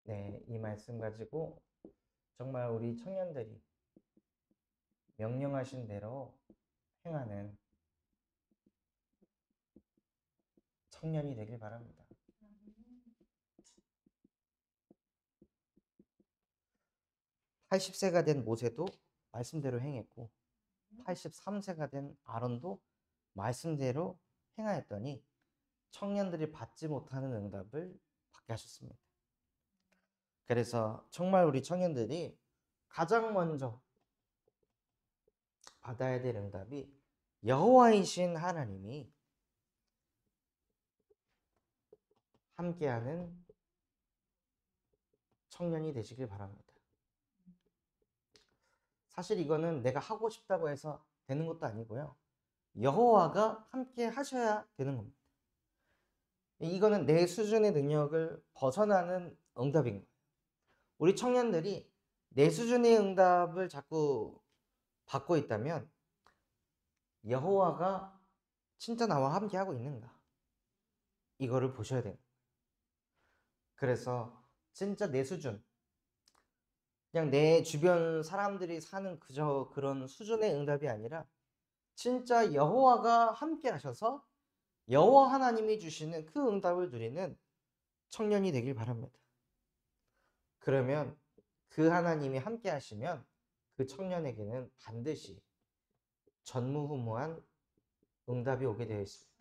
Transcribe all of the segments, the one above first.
네, 이 말씀 가지고 정말 우리 청년들이 명령하신 대로 행하는 청년이 되길 바랍니다. 80세가 된 모세도 말씀대로 행했고 83세가 된 아론도 말씀대로 행하였더니 청년들이 받지 못하는 응답을 받게 하셨습니다. 그래서 정말 우리 청년들이 가장 먼저 받아야 될 응답이 여호와이신 하나님이 함께하는 청년이 되시길 바랍니다. 사실 이거는 내가 하고 싶다고 해서 되는 것도 아니고요. 여호와가 함께 하셔야 되는 겁니다. 이거는 내 수준의 능력을 벗어나는 응답인 거예요. 우리 청년들이 내 수준의 응답을 자꾸 받고 있다면 여호와가 진짜 나와 함께 하고 있는가? 이거를 보셔야 돼요. 그래서 진짜 내 수준, 그냥 내 주변 사람들이 사는 그저 그런 수준의 응답이 아니라 진짜 여호와가 함께 하셔서 여호와 하나님이 주시는 그 응답을 누리는 청년이 되길 바랍니다. 그러면 그 하나님이 함께 하시면 그 청년에게는 반드시 전무후무한 응답이 오게 되어 있습니다.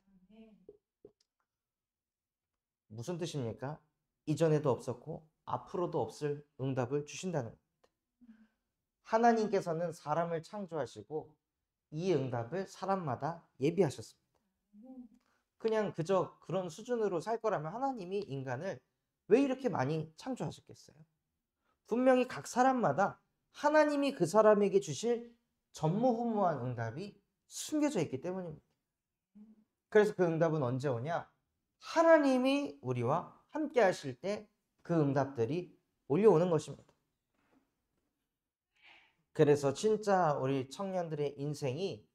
무슨 뜻입니까? 이전에도 없었고 앞으로도 없을 응답을 주신다는 겁니다. 하나님께서는 사람을 창조하시고 이 응답을 사람마다 예비하셨습니다. 그냥 그저 그런 수준으로 살 거라면 하나님이 인간을 왜 이렇게 많이 창조하셨겠어요? 분명히 각 사람마다 하나님이 그 사람에게 주실 전무후무한 응답이 숨겨져 있기 때문입니다. 그래서 그 응답은 언제 오냐? 하나님이 우리와 함께 하실 때 그 응답들이 몰려오는 것입니다. 그래서 진짜 우리 청년들의 인생이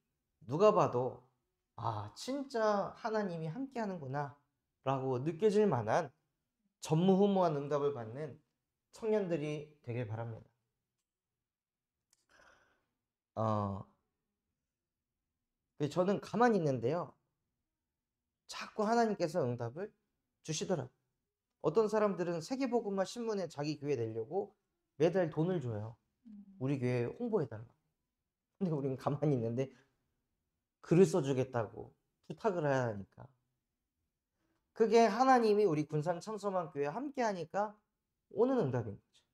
누가 봐도 아, 진짜 하나님이 함께 하는구나 라고 느껴질 만한 전무후무한 응답을 받는 청년들이 되길 바랍니다. 저는 가만히 있는데요. 자꾸 하나님께서 응답을 주시더라고요. 어떤 사람들은 세계복음화 신문에 자기 교회 내려고 매달 돈을 줘요. 우리 교회 홍보해달라. 근데 우리는 가만히 있는데 글을 써주겠다고 부탁을 해야 하니까. 그게 하나님이 우리 군산 청소만 교회에 함께 하니까 오는 응답인 거죠.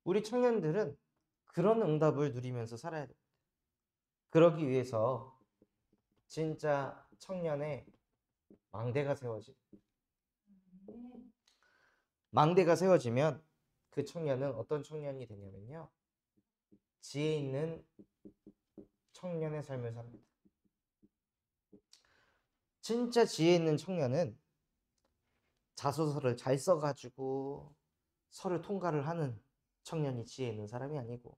우리 청년들은 그런 응답을 누리면서 살아야 됩니다. 그러기 위해서 진짜 청년의 망대가 세워지면 그 청년은 어떤 청년이 되냐면요. 지혜 있는 청년의 삶을 삽니다. 진짜 지혜 있는 청년은 자소서를 잘 써가지고 서류 통과를 하는 청년이 지혜 있는 사람이 아니고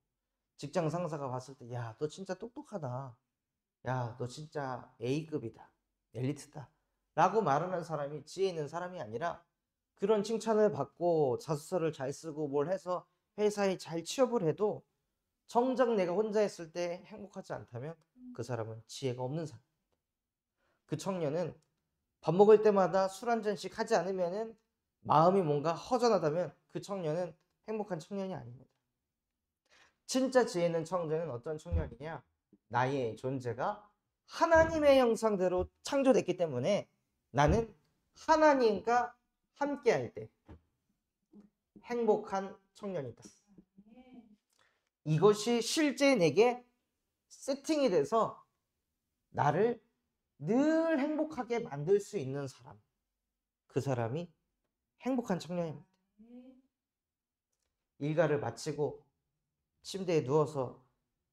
직장 상사가 봤을 때 야, 너 진짜 똑똑하다. 야, 너 진짜 A급이다. 엘리트다. 라고 말하는 사람이 지혜 있는 사람이 아니라 그런 칭찬을 받고 자소서를 잘 쓰고 뭘 해서 회사에 잘 취업을 해도 정작 내가 혼자 했을 때 행복하지 않다면 그 사람은 지혜가 없는 사람. 그 청년은 밥 먹을 때마다 술 한 잔씩 하지 않으면 마음이 뭔가 허전하다면 그 청년은 행복한 청년이 아닙니다. 진짜 지혜 있는 청년은 어떤 청년이냐? 나의 존재가 하나님의 형상대로 창조됐기 때문에 나는 하나님과 함께할 때 행복한 청년이다. 이것이 실제 내게 세팅이 돼서 나를 늘 행복하게 만들 수 있는 사람. 그 사람이 행복한 청년입니다. 일과를 마치고 침대에 누워서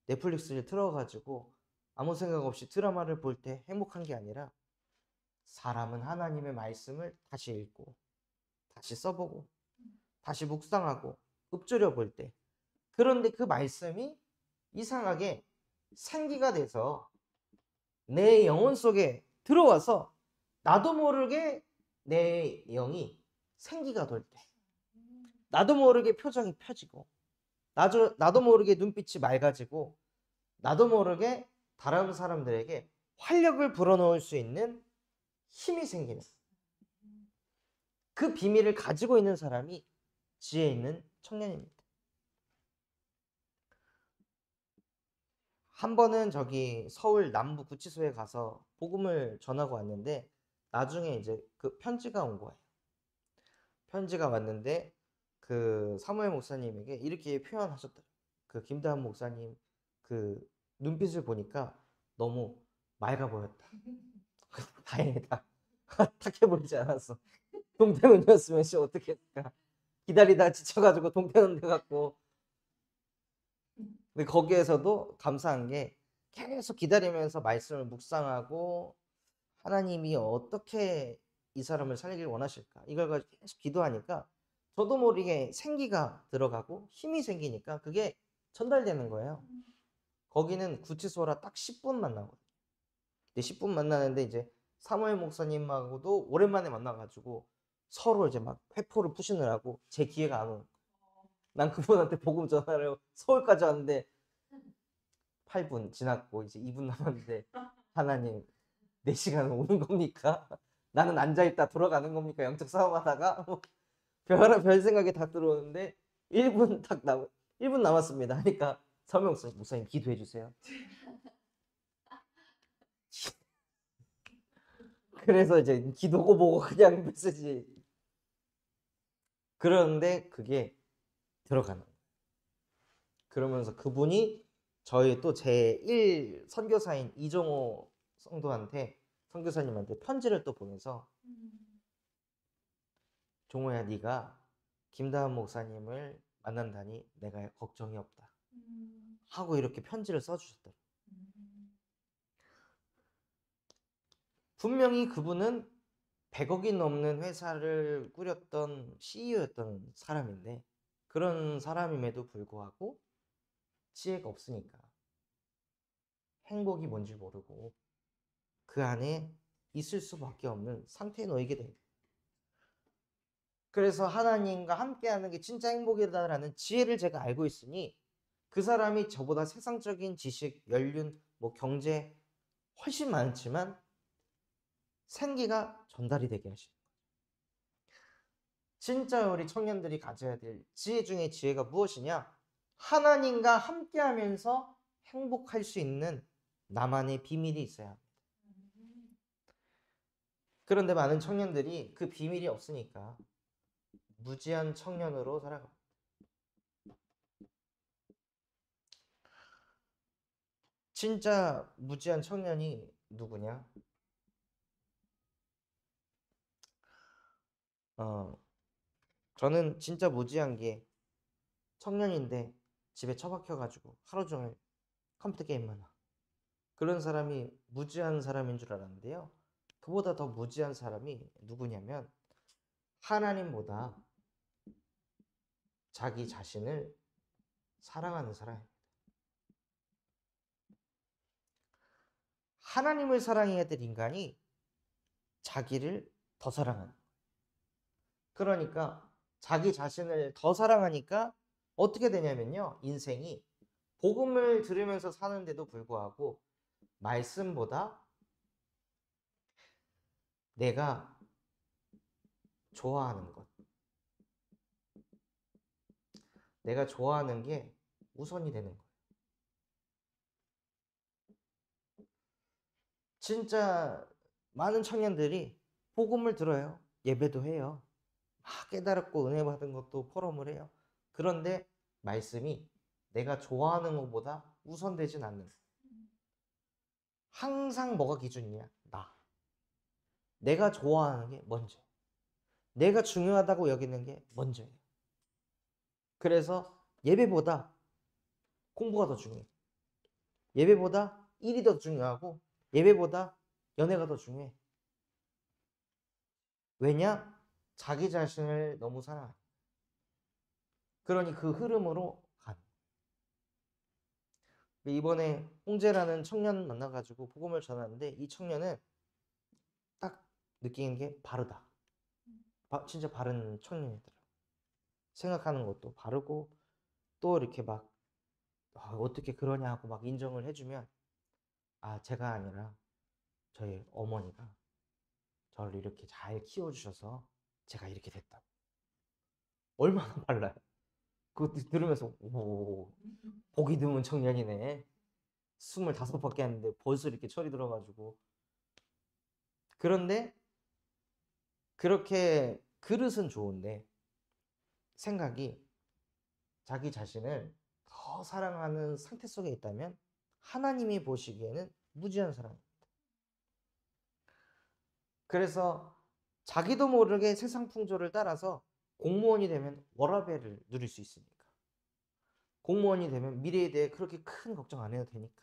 넷플릭스를 틀어가지고 아무 생각 없이 드라마를 볼 때 행복한 게 아니라 사람은 하나님의 말씀을 다시 읽고 다시 써보고 다시 묵상하고 읊조려 볼 때 그런데 그 말씀이 이상하게 생기가 돼서 내 영혼 속에 들어와서 나도 모르게 내 영이 생기가 돌 때 나도 모르게 표정이 펴지고 나도 모르게 눈빛이 맑아지고 나도 모르게 다른 사람들에게 활력을 불어넣을 수 있는 힘이 생기는 그 비밀을 가지고 있는 사람이 지혜 있는 청년입니다. 한 번은 저기 서울 남부 구치소에 가서 복음을 전하고 왔는데 나중에 이제 그 편지가 온 거예요. 편지가 왔는데 그 사무엘 목사님에게 이렇게 표현하셨더라고요. 그 김다은 목사님 그 눈빛을 보니까 너무 맑아 보였다. 다행이다. 탁해 보이지 않았어. 동대문이었으면 씨 어떻게 했을까. 기다리다 지쳐가지고 동대문 돼갖고. 근데 거기에서도 감사한 게 계속 기다리면서 말씀을 묵상하고 하나님이 어떻게 이 사람을 살리길 원하실까 이걸 가지고 계속 기도하니까 저도 모르게 생기가 들어가고 힘이 생기니까 그게 전달되는 거예요. 거기는 구치소라 딱 10분만 나거든요. 10분 만나는데 이제 사무엘 목사님하고도 오랜만에 만나가지고 서로 이제 막 회포를 푸시느라고 제 기회가 안 오는 거예요. 난 그분한테 복음 전하려고 서울까지 왔는데 8분 지났고 이제 2분 남았는데 하나님 내 시간은 오는 겁니까? 나는 앉아있다 돌아가는 겁니까? 영적 싸움하다가 별 생각이 다 들어오는데 1분 남았습니다 하니까 서명 목사님 기도해 주세요. 그래서 이제 기도고 보고 그냥 메시지 그러는데 그게 들어가는 거예요. 그러면서 그분이 저희 또 제1 선교사인 이종호 선교사님한테 편지를 또 보내서 종호야 네가 김다은 목사님을 만난다니 내가 걱정이 없다 하고 이렇게 편지를 써주셨더라고요. 분명히 그분은 100억이 넘는 회사를 꾸렸던 CEO였던 사람인데 그런 사람임에도 불구하고 지혜가 없으니까 행복이 뭔지 모르고 그 안에 있을 수밖에 없는 상태에 놓이게 됩니다. 그래서 하나님과 함께하는 게 진짜 행복이다라는 지혜를 제가 알고 있으니 그 사람이 저보다 세상적인 지식, 연륜, 뭐 경제 훨씬 많지만 생기가 전달이 되게 하시는 거예요. 진짜 우리 청년들이 가져야 될 지혜 중에 지혜가 무엇이냐? 하나님과 함께하면서 행복할 수 있는 나만의 비밀이 있어야 합니다. 그런데 많은 청년들이 그 비밀이 없으니까 무지한 청년으로 살아갑니다. 진짜 무지한 청년이 누구냐? 저는 진짜 무지한 게 청년인데 집에 처박혀가지고 하루 종일 컴퓨터 게임만 하고 그런 사람이 무지한 사람인 줄 알았는데요. 그보다 더 무지한 사람이 누구냐면 하나님보다 자기 자신을 사랑하는 사람입니다. 하나님을 사랑해야 될 인간이 자기를 더 사랑하는 거예요. 그러니까 자기 자신을 더 사랑하니까 어떻게 되냐면요. 인생이 복음을 들으면서 사는데도 불구하고 말씀보다 내가 좋아하는 것, 내가 좋아하는 게 우선이 되는 거예요. 진짜 많은 청년들이 복음을 들어요. 예배도 해요. 막 깨달았고 은혜 받은 것도 포럼을 해요. 그런데 말씀이 내가 좋아하는 것보다 우선되진 않는 거예요. 항상 뭐가 기준이냐? 나. 내가 좋아하는 게 먼저. 내가 중요하다고 여기는 게 먼저예요. 그래서 예배보다 공부가 더 중요해. 예배보다 일이 더 중요하고 예배보다 연애가 더 중요해. 왜냐? 자기 자신을 너무 사랑해. 그러니 그 흐름으로 간. 이번에 홍재라는 청년 만나가지고 복음을 전하는데 이 청년은 딱 느끼는 게 바르다. 진짜 바른 청년이더라. 생각하는 것도 바르고 또 이렇게 막 어떻게 그러냐 하고 막 인정을 해주면 제가 아니라 저희 어머니가 저를 이렇게 잘 키워주셔서 제가 이렇게 됐다고. 얼마나 빨라요. 그거 들으면서 오, 보기 드문 청년이네. 25밖에 안 했는데 벌써 이렇게 철이 들어가지고. 그런데 그렇게 그릇은 좋은데 생각이 자기 자신을 더 사랑하는 상태 속에 있다면 하나님이 보시기에는 무지한 사랑입니다. 그래서 자기도 모르게 세상 풍조를 따라서 공무원이 되면 워라밸을 누릴 수 있으니까. 공무원이 되면 미래에 대해 그렇게 큰 걱정 안 해도 되니까.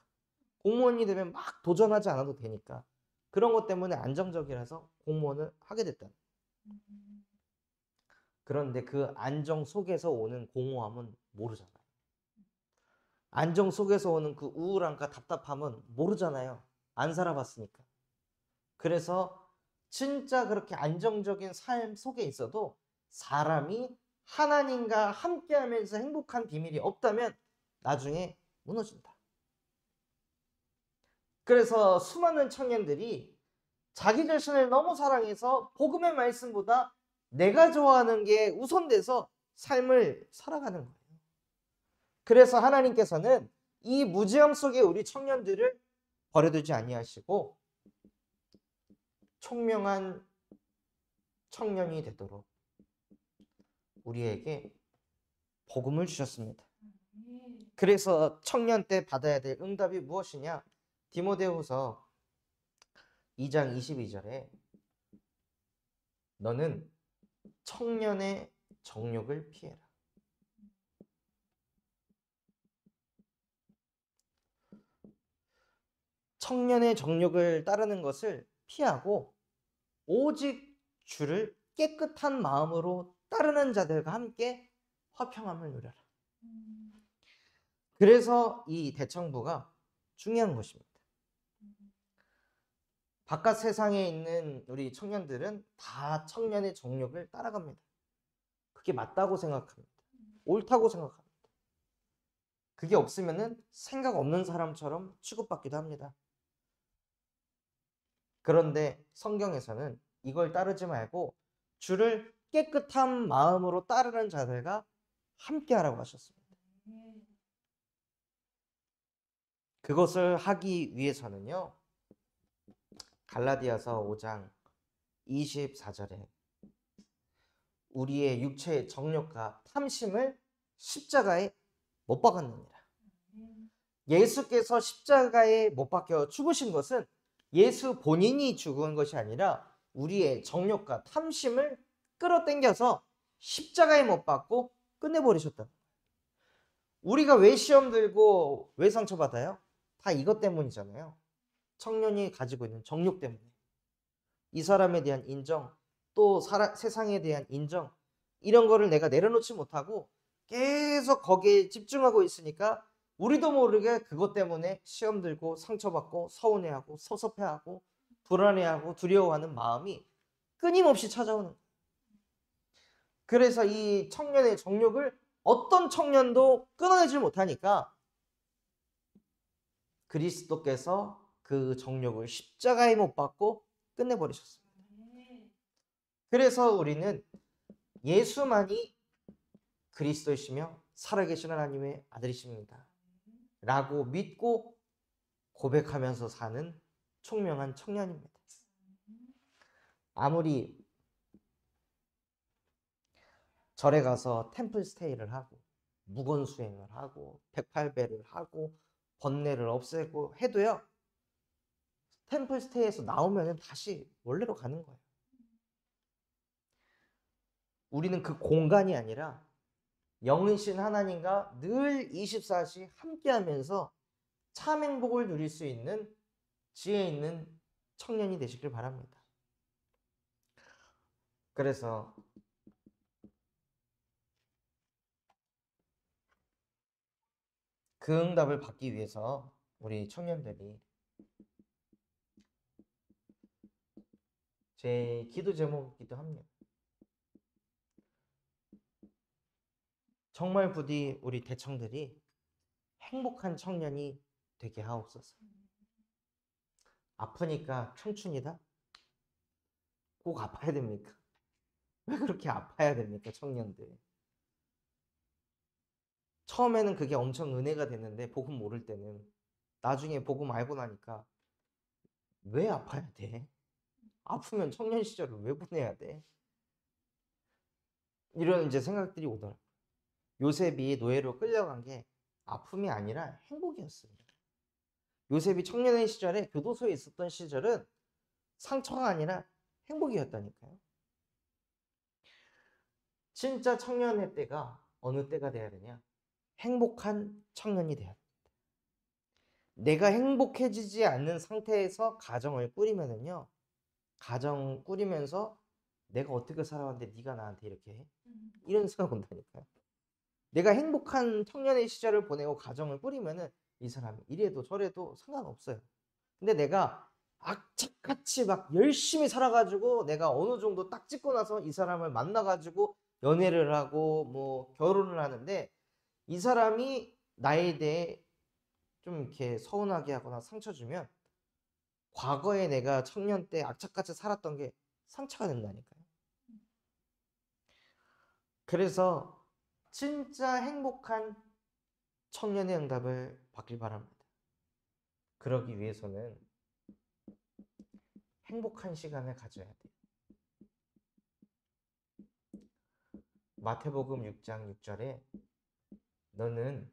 공무원이 되면 막 도전하지 않아도 되니까. 그런 것 때문에 안정적이라서 공무원을 하게 됐다. 그런데 그 안정 속에서 오는 공허함은 모르잖아요. 안정 속에서 오는 그 우울함과 답답함은 모르잖아요. 안 살아봤으니까. 그래서 진짜 그렇게 안정적인 삶 속에 있어도 사람이 하나님과 함께하면서 행복한 비밀이 없다면 나중에 무너진다. 그래서 수많은 청년들이 자기 자신을 너무 사랑해서 복음의 말씀보다 내가 좋아하는 게 우선돼서 삶을 살아가는 거예요. 그래서 하나님께서는 이 무지함 속에 우리 청년들을 버려두지 아니하시고 총명한 청년이 되도록 우리에게 복음을 주셨습니다. 그래서 청년 때 받아야 될 응답이 무엇이냐? 디모데후서 2장 22절에 너는 청년의 정욕을 피해라. 청년의 정욕을 따르는 것을 피하고 오직 주를 깨끗한 마음으로 따르는 자들과 함께 화평함을 누려라. 그래서 이 대청부가 중요한 것입니다. 바깥 세상에 있는 우리 청년들은 다 청년의 정욕을 따라갑니다. 그게 맞다고 생각합니다. 옳다고 생각합니다. 그게 없으면은 생각 없는 사람처럼 취급받기도 합니다. 그런데 성경에서는 이걸 따르지 말고 주를 깨끗한 마음으로 따르는 자들과 함께 하라고 하셨습니다. 그것을 하기 위해서는요. 갈라디아서 5장 24절에 우리의 육체의 정욕과 탐심을 십자가에 못 박았느니라. 예수께서 십자가에 못 박혀 죽으신 것은 예수 본인이 죽은 것이 아니라 우리의 정욕과 탐심을 끌어당겨서 십자가에 못 박고 끝내버리셨다. 우리가 왜 시험 들고 왜 상처받아요? 다 이것 때문이잖아요. 청년이 가지고 있는 정욕 때문에. 이 사람에 대한 인정, 또 세상에 대한 인정, 이런 거를 내가 내려놓지 못하고 계속 거기에 집중하고 있으니까 우리도 모르게 그것 때문에 시험 들고 상처받고 서운해하고 섭섭해하고 불안해하고 두려워하는 마음이 끊임없이 찾아오는 거예요. 그래서 이 청년의 정욕을 어떤 청년도 끊어내지 못하니까 그리스도께서 그 정욕을 십자가에 못 박고 끝내버리셨습니다. 그래서 우리는 예수만이 그리스도이시며 살아계신 하나님의 아들이십니다. 라고 믿고 고백하면서 사는 총명한 청년입니다. 아무리 절에 가서 템플 스테이를 하고 무건 수행을 하고 108배를 하고 번뇌를 없애고 해도요. 템플 스테이에서 나오면 다시 원래로 가는 거예요. 우리는 그 공간이 아니라 영이신 하나님과 늘 24시 함께하면서 참 행복을 누릴 수 있는 지혜 있는 청년이 되시길 바랍니다. 그래서 그 응답을 받기 위해서 우리 청년들이 제 기도 제목이기도 합니다. 정말 부디 우리 대청들이 행복한 청년이 되게 하옵소서. 아프니까 청춘이다? 꼭 아파야 됩니까? 왜 그렇게 아파야 됩니까, 청년들? 처음에는 그게 엄청 은혜가 됐는데 복음 모를 때는 나중에 복음 알고 나니까 왜 아파야 돼? 아프면 청년 시절을 왜 보내야 돼? 이런 이제 생각들이 오더라고요. 요셉이 노예로 끌려간 게 아픔이 아니라 행복이었습니다. 요셉이 청년의 시절에 교도소에 있었던 시절은 상처가 아니라 행복이었다니까요. 진짜 청년의 때가 어느 때가 돼야 되냐? 행복한 청년이 돼야 됩니다. 내가 행복해지지 않는 상태에서 가정을 꾸리면은요, 가정 꾸리면서 내가 어떻게 살아왔는데 네가 나한테 이렇게 해? 이런 생각 온다니까요. 내가 행복한 청년의 시절을 보내고 가정을 꾸리면은 이 사람이 이래도 저래도 상관없어요. 근데 내가 악착같이 막 열심히 살아가지고 내가 어느 정도 딱 찍고 나서 이 사람을 만나가지고 연애를 하고 뭐 결혼을 하는데 이 사람이 나에 대해 좀 이렇게 서운하게 하거나 상처 주면 과거에 내가 청년 때 악착같이 살았던 게 상처가 된다니까요. 그래서 진짜 행복한 청년의 응답을 받길 바랍니다. 그러기 위해서는 행복한 시간을 가져야 돼요. 마태복음 6장 6절에 너는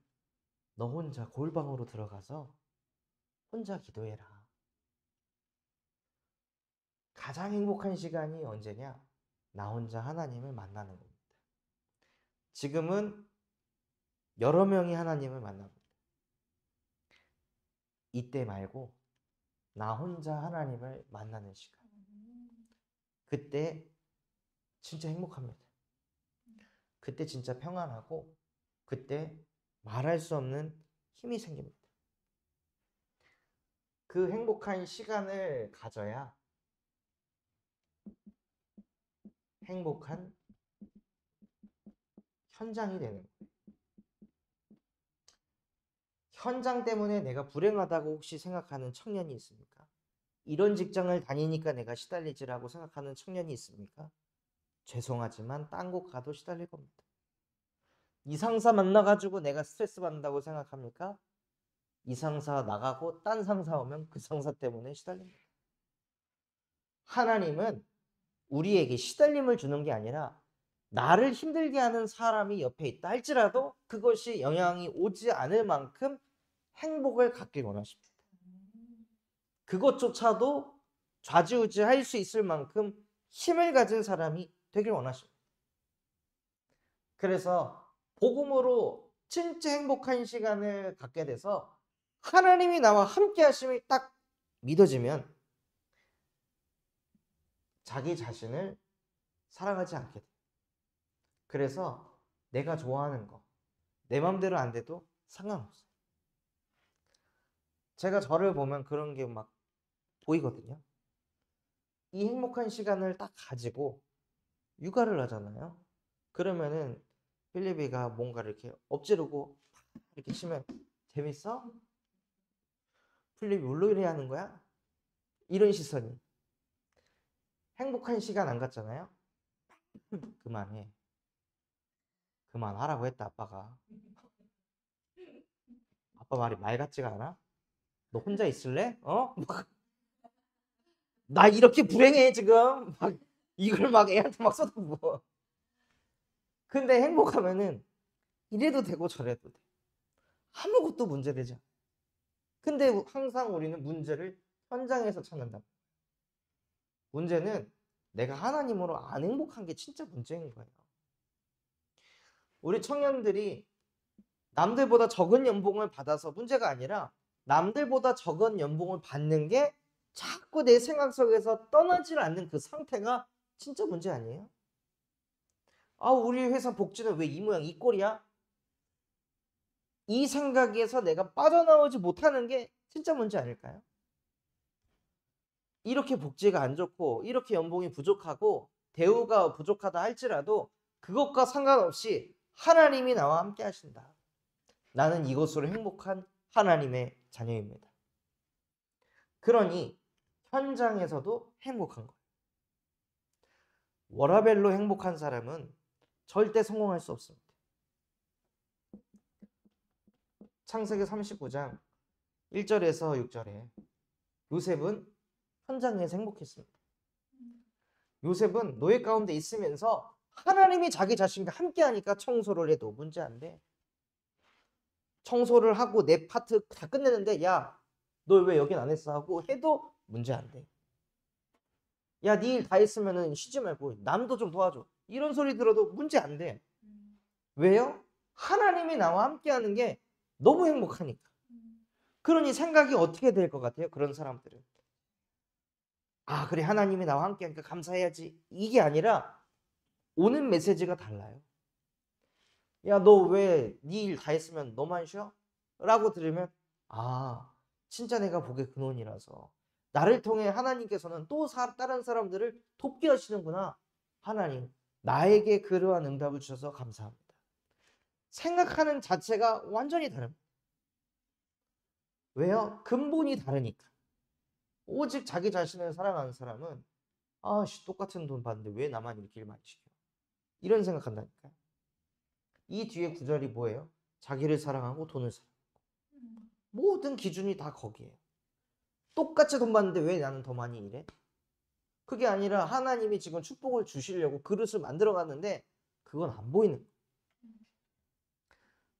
너 혼자 골방으로 들어가서 혼자 기도해라. 가장 행복한 시간이 언제냐? 나 혼자 하나님을 만나는 겁니다. 지금은 여러 명이 하나님을 만납니다. 이때 말고 나 혼자 하나님을 만나는 시간. 그때 진짜 행복합니다. 그때 진짜 평안하고 그때 말할 수 없는 힘이 생깁니다. 그 행복한 시간을 가져야 행복한 현장이 되는 거예요. 현장 때문에 내가 불행하다고 혹시 생각하는 청년이 있습니까? 이런 직장을 다니니까 내가 시달리지라고 생각하는 청년이 있습니까? 죄송하지만 딴 곳 가도 시달릴 겁니다. 이 상사 만나가지고 내가 스트레스 받는다고 생각합니까? 이 상사 나가고 딴 상사 오면 그 상사 때문에 시달립니다. 하나님은 우리에게 시달림을 주는 게 아니라 나를 힘들게 하는 사람이 옆에 있다 할지라도 그것이 영향이 오지 않을 만큼 행복을 갖길 원하십니다. 그것조차도 좌지우지할 수 있을 만큼 힘을 가진 사람이 되길 원하십니다. 그래서 복음으로 진짜 행복한 시간을 갖게 돼서 하나님이 나와 함께 하심이 딱 믿어지면 자기 자신을 살아가지 않게 돼요. 그래서 내가 좋아하는 거, 내 맘대로 안 돼도 상관없어요. 제가 저를 보면 그런 게 막 보이거든요. 이 행복한 시간을 딱 가지고 육아를 하잖아요. 그러면은 필리비가 뭔가를 이렇게 엎지르고 이렇게 치면 재밌어? 필리비 물놀이 하는 거야? 이런 시선이. 행복한 시간 안 갖잖아요. 그만해. 그만하라고 했다 아빠가. 아빠 말이 말 같지가 않아? 너 혼자 있을래? 어? 나 이렇게 불행해 지금. 막 이걸 막 애한테 막 쏟아부어. 근데 행복하면은 이래도 되고 저래도 돼. 아무것도 문제되지 않아. 근데 항상 우리는 문제를 현장에서 찾는다. 문제는 내가 하나님으로 안 행복한 게 진짜 문제인 거예요. 우리 청년들이 남들보다 적은 연봉을 받아서 문제가 아니라 남들보다 적은 연봉을 받는 게 자꾸 내 생각 속에서 떠나질 않는 그 상태가 진짜 문제 아니에요? 아, 우리 회사 복지는 왜 이 모양 이 꼴이야? 이 생각에서 내가 빠져나오지 못하는 게 진짜 문제 아닐까요? 이렇게 복지가 안 좋고 이렇게 연봉이 부족하고 대우가 부족하다 할지라도 그것과 상관없이 하나님이 나와 함께 하신다. 나는 이것으로 행복한 하나님의 자녀입니다. 그러니 현장에서도 행복한 거예요. 워라벨로 행복한 사람은 절대 성공할 수 없습니다. 창세기 39장 1절에서 6절에 요셉은 현장에서 행복했습니다. 요셉은 노예 가운데 있으면서 하나님이 자기 자신과 함께 하니까 청소를 해도 문제 안 돼. 청소를 하고 내 파트 다 끝냈는데 야, 너 왜 여긴 안 했어? 하고 해도 문제 안 돼. 야, 네 일 다 했으면은 쉬지 말고 남도 좀 도와줘. 이런 소리 들어도 문제 안 돼. 왜요? 하나님이 나와 함께 하는 게 너무 행복하니까. 그러니 생각이 어떻게 될 것 같아요? 그런 사람들은. 아, 그래, 하나님이 나와 함께 하니까 감사해야지. 이게 아니라 오는 메시지가 달라요. 야, 너 왜 네 일 다 했으면 너만 쉬어? 라고 들으면 아, 진짜 내가 복의 근원이라서 나를 통해 하나님께서는 또 다른 사람들을 돕게 하시는구나. 하나님, 나에게 그러한 응답을 주셔서 감사합니다. 생각하는 자체가 완전히 다릅니다. 왜요? 근본이 다르니까. 오직 자기 자신을 사랑하는 사람은 아씨, 똑같은 돈 받는데 왜 나만 이렇게 일 많이 시켜? 이런 생각한다니까요. 이 뒤에 구절이 뭐예요? 자기를 사랑하고 돈을 사랑하고. 모든 기준이 다 거기에요. 똑같이 돈 받는데 왜 나는 더 많이 일해? 그게 아니라 하나님이 지금 축복을 주시려고 그릇을 만들어 갔는데 그건 안 보이는 거예요.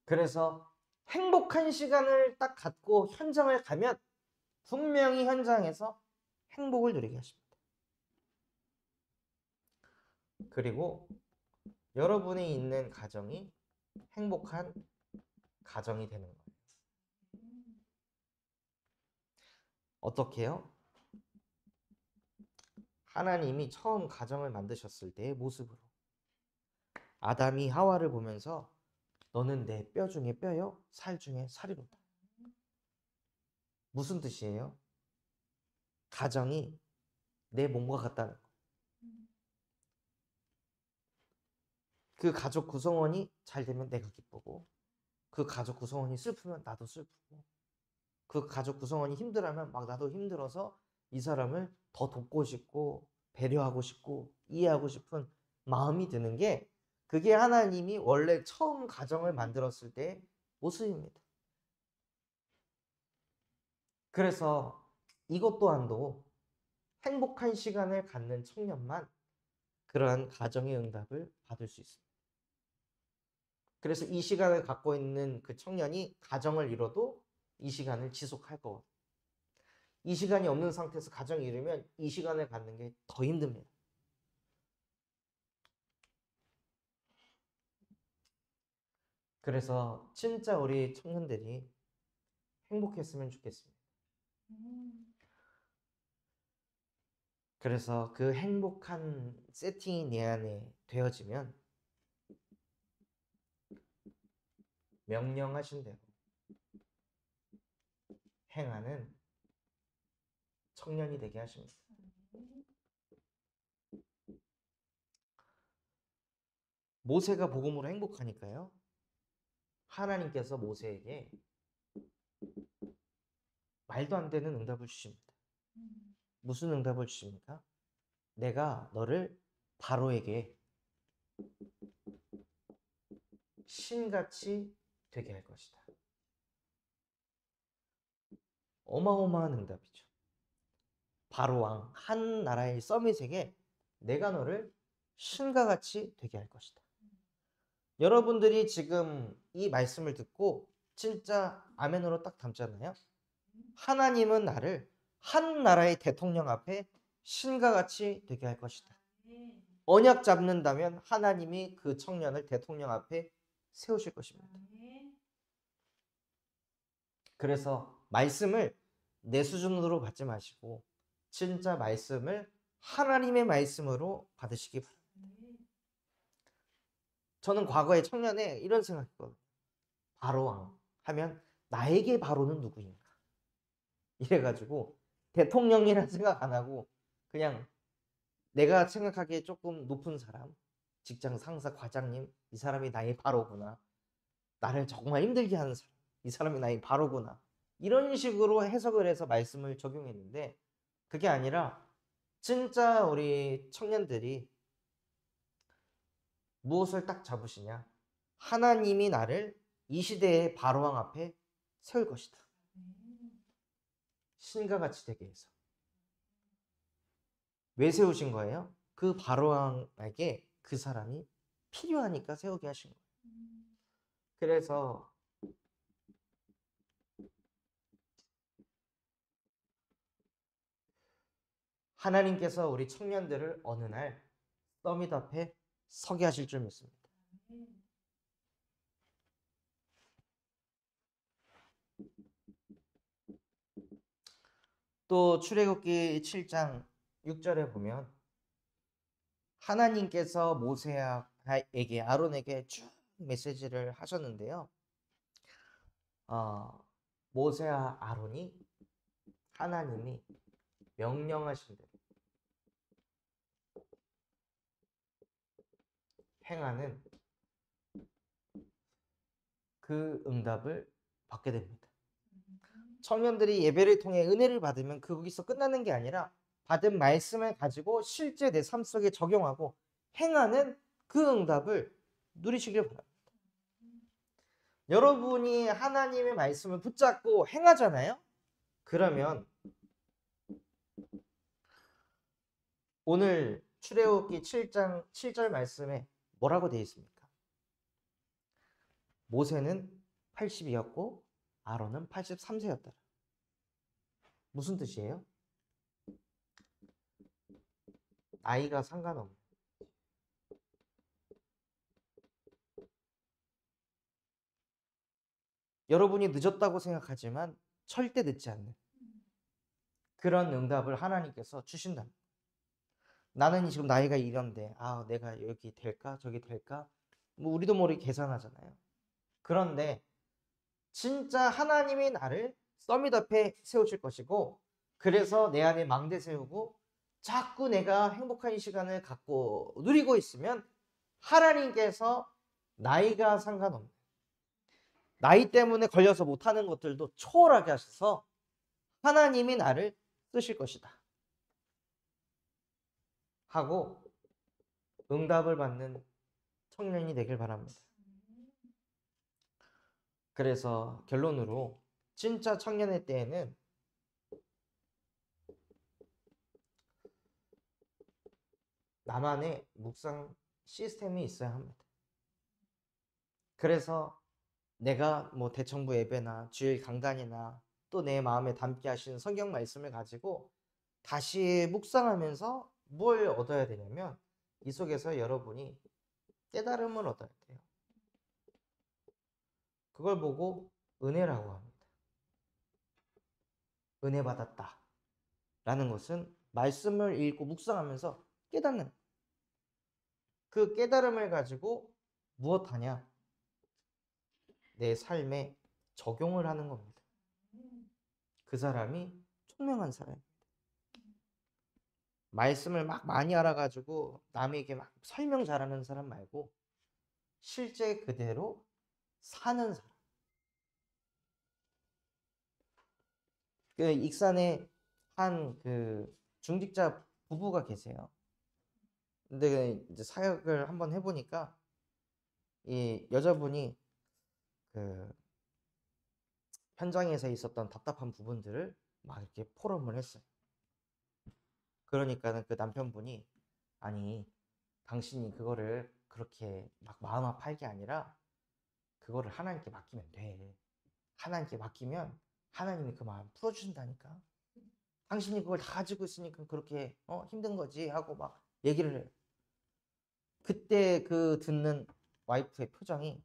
그래서 행복한 시간을 딱 갖고 현장을 가면 분명히 현장에서 행복을 누리게 하십니다. 그리고 여러분이 있는 가정이 행복한 가정이 되는 거예요. 어떻게 해요? 하나님이 처음 가정을 만드셨을 때의 모습으로 아담이 하와를 보면서 너는 내 뼈 중에 뼈요, 살 중에 살이로다. 무슨 뜻이에요? 가정이 내 몸과 같다는 거. 그 가족 구성원이 잘 되면 내가 기쁘고 그 가족 구성원이 슬프면 나도 슬프고 그 가족 구성원이 힘들어하면 막 나도 힘들어서 이 사람을 더 돕고 싶고 배려하고 싶고 이해하고 싶은 마음이 드는 게 그게 하나님이 원래 처음 가정을 만들었을 때의 모습입니다. 그래서 이것 또한도 행복한 시간을 갖는 청년만 그러한 가정의 응답을 받을 수 있습니다. 그래서 이 시간을 갖고 있는 그 청년이 가정을 이뤄도 이 시간을 지속할 거거든요. 이 시간이 없는 상태에서 가정을 이루면 이 시간을 갖는 게 더 힘듭니다. 그래서 진짜 우리 청년들이 행복했으면 좋겠습니다. 그래서 그 행복한 세팅이 내 안에 되어지면 명령하신 대로 행하는 청년이 되게 하십니다. 모세가 복음으로 행복하니까요. 하나님께서 모세에게 말도 안 되는 응답을 주십니다. 무슨 응답을 주십니까? 내가 너를 바로에게 신같이 되게 할 것이다. 어마어마한 응답이죠. 바로 왕, 한 나라의 서밋에게 내가 너를 신과 같이 되게 할 것이다. 여러분들이 지금 이 말씀을 듣고 진짜 아멘으로 딱 담잖아요. 하나님은 나를 한 나라의 대통령 앞에 신과 같이 되게 할 것이다. 언약 잡는다면 하나님이 그 청년을 대통령 앞에 세우실 것입니다. 그래서 말씀을 내 수준으로 받지 마시고 진짜 말씀을 하나님의 말씀으로 받으시기 바랍니다. 저는 과거에 청년에 이런 생각했거든요. 바로왕 하면 나에게 바로는 누구인가? 이래가지고 대통령이라는 생각 안 하고 그냥 내가 생각하기에 조금 높은 사람, 직장 상사, 과장님, 이 사람이 나의 바로구나. 나를 정말 힘들게 하는 사람, 이 사람이 나의 바로구나. 이런 식으로 해석을 해서 말씀을 적용했는데 그게 아니라 진짜 우리 청년들이 무엇을 딱 잡으시냐? 하나님이 나를 이 시대의 바로왕 앞에 세울 것이다. 신과 같이 되게 해서. 왜 세우신 거예요? 그 바로왕에게 그 사람이 필요하니까 세우게 하신 거예요. 그래서 하나님께서 우리 청년들을 어느 날 서밋 앞에 서게 하실 줄 믿습니다. 또 출애굽기 7장 6절에 보면 하나님께서 모세에게 아론에게 쭉 메시지를 하셨는데요. 모세와 아론이 하나님이 명령하신 대로 행하는 그 응답을 받게 됩니다. 청년들이 예배를 통해 은혜를 받으면 거기서 끝나는 게 아니라 받은 말씀을 가지고 실제 내 삶 속에 적용하고 행하는 그 응답을 누리시길 바랍니다. 여러분이 하나님의 말씀을 붙잡고 행하잖아요. 그러면 오늘 출애굽기 7장 7절 말씀에 뭐라고 되어 있습니까? 모세는 80이었고 아론은 83세였더라. 무슨 뜻이에요? 나이가 상관없는. 여러분이 늦었다고 생각하지만 절대 늦지 않는 그런 응답을 하나님께서 주신다. 나는 지금 나이가 이런데 내가 여기 될까 저기 될까 뭐 우리도 모르게 계산하잖아요. 그런데 진짜 하나님이 나를 서밋 앞에 세우실 것이고 그래서 내 안에 망대 세우고 자꾸 내가 행복한 시간을 갖고 누리고 있으면 하나님께서 나이가 상관없는 나이 때문에 걸려서 못하는 것들도 초월하게 하셔서 하나님이 나를 쓰실 것이다 하고 응답을 받는 청년이 되길 바랍니다. 그래서 결론으로 진짜 청년의 때에는 나만의 묵상 시스템이 있어야 합니다. 그래서 내가 뭐 대청부 예배나 주일 강단이나 또 내 마음에 담게 하신 성경 말씀을 가지고 다시 묵상하면서 뭘 얻어야 되냐면 이 속에서 여러분이 깨달음을 얻어야 돼요. 그걸 보고 은혜라고 합니다. 은혜 받았다 라는 것은 말씀을 읽고 묵상하면서 깨닫는 그 깨달음을 가지고 무엇하냐? 내 삶에 적용을 하는 겁니다. 그 사람이 총명한 사람입니다. 말씀을 막 많이 알아가지고 남에게 막 설명 잘하는 사람 말고 실제 그대로 사는 사람. 그 익산에 한 그 중직자 부부가 계세요. 근데 이제 사역을 한번 해보니까 이 여자분이 그 현장에서 있었던 답답한 부분들을 막 이렇게 포럼을 했어요. 그러니까는 그 남편분이 아니 당신이 그거를 그렇게 막 마음 아파할 게 아니라 그거를 하나님께 맡기면 돼. 하나님께 맡기면 하나님이 그 마음 풀어주신다니까. 당신이 그걸 다 가지고 있으니까 그렇게 힘든 거지 하고 막 얘기를 해요. 그때 그 듣는 와이프의 표정이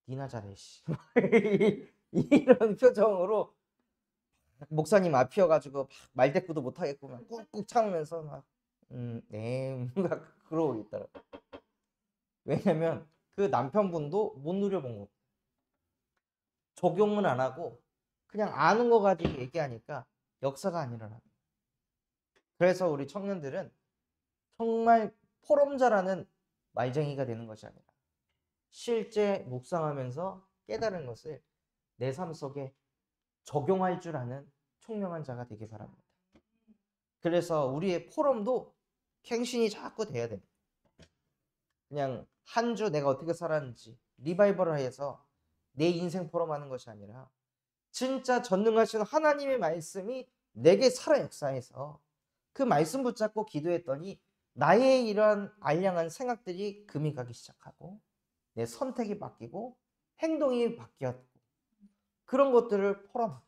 니나 잘해 씨 이런 표정으로 목사님 앞이어가지고 말대꾸도 못하겠고 막 꾹꾹 참으면서 막 네 막 그러고 있더라고. 왜냐면 그 남편분도 못 누려본 거 적용은 안 하고 그냥 아는 거 가지고 얘기하니까 역사가 안 일어나. 그래서 우리 청년들은 정말 포럼자라는 말쟁이가 되는 것이 아니라 실제 묵상하면서 깨달은 것을 내 삶 속에 적용할 줄 아는 총명한 자가 되기 바랍니다. 그래서 우리의 포럼도 갱신이 자꾸 돼야 됩니다. 그냥 한 주 내가 어떻게 살았는지 리바이벌을 해서 내 인생 포럼하는 것이 아니라 진짜 전능하신 하나님의 말씀이 내게 살아 역사해서 그 말씀 붙잡고 기도했더니 나의 이러한 알량한 생각들이 금이 가기 시작하고 내 선택이 바뀌고 행동이 바뀌었고 그런 것들을 포럼합니다.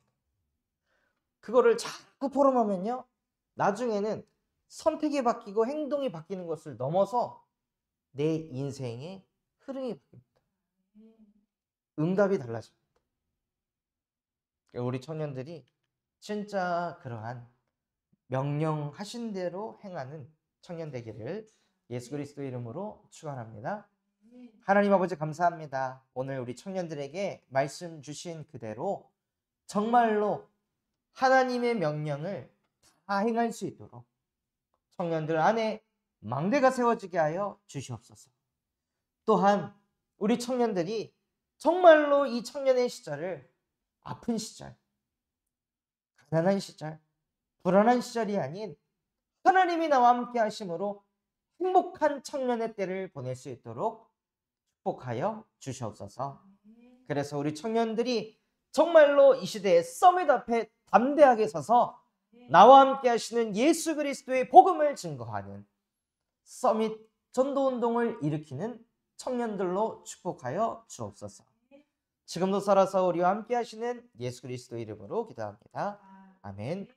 그거를 자꾸 포럼하면요, 나중에는 선택이 바뀌고 행동이 바뀌는 것을 넘어서 내 인생의 흐름이 바뀝니다. 응답이 달라집니다. 우리 청년들이 진짜 그러한 명령하신 대로 행하는 청년 되기를 예수 그리스도 이름으로 축원합니다. 하나님 아버지 감사합니다. 오늘 우리 청년들에게 말씀 주신 그대로 정말로 하나님의 명령을 다 행할 수 있도록 청년들 안에 망대가 세워지게 하여 주시옵소서. 또한 우리 청년들이 정말로 이 청년의 시절을 아픈 시절, 가난한 시절, 불안한 시절이 아닌 하나님이 나와 함께 하심으로 행복한 청년의 때를 보낼 수 있도록 축복하여 주시옵소서. 그래서 우리 청년들이 정말로 이 시대의 서밋 앞에 담대하게 서서 나와 함께 하시는 예수 그리스도의 복음을 증거하는 서밋 전도운동을 일으키는 청년들로 축복하여 주옵소서. 지금도 살아서 우리와 함께 하시는 예수 그리스도 이름으로 기도합니다. 아멘.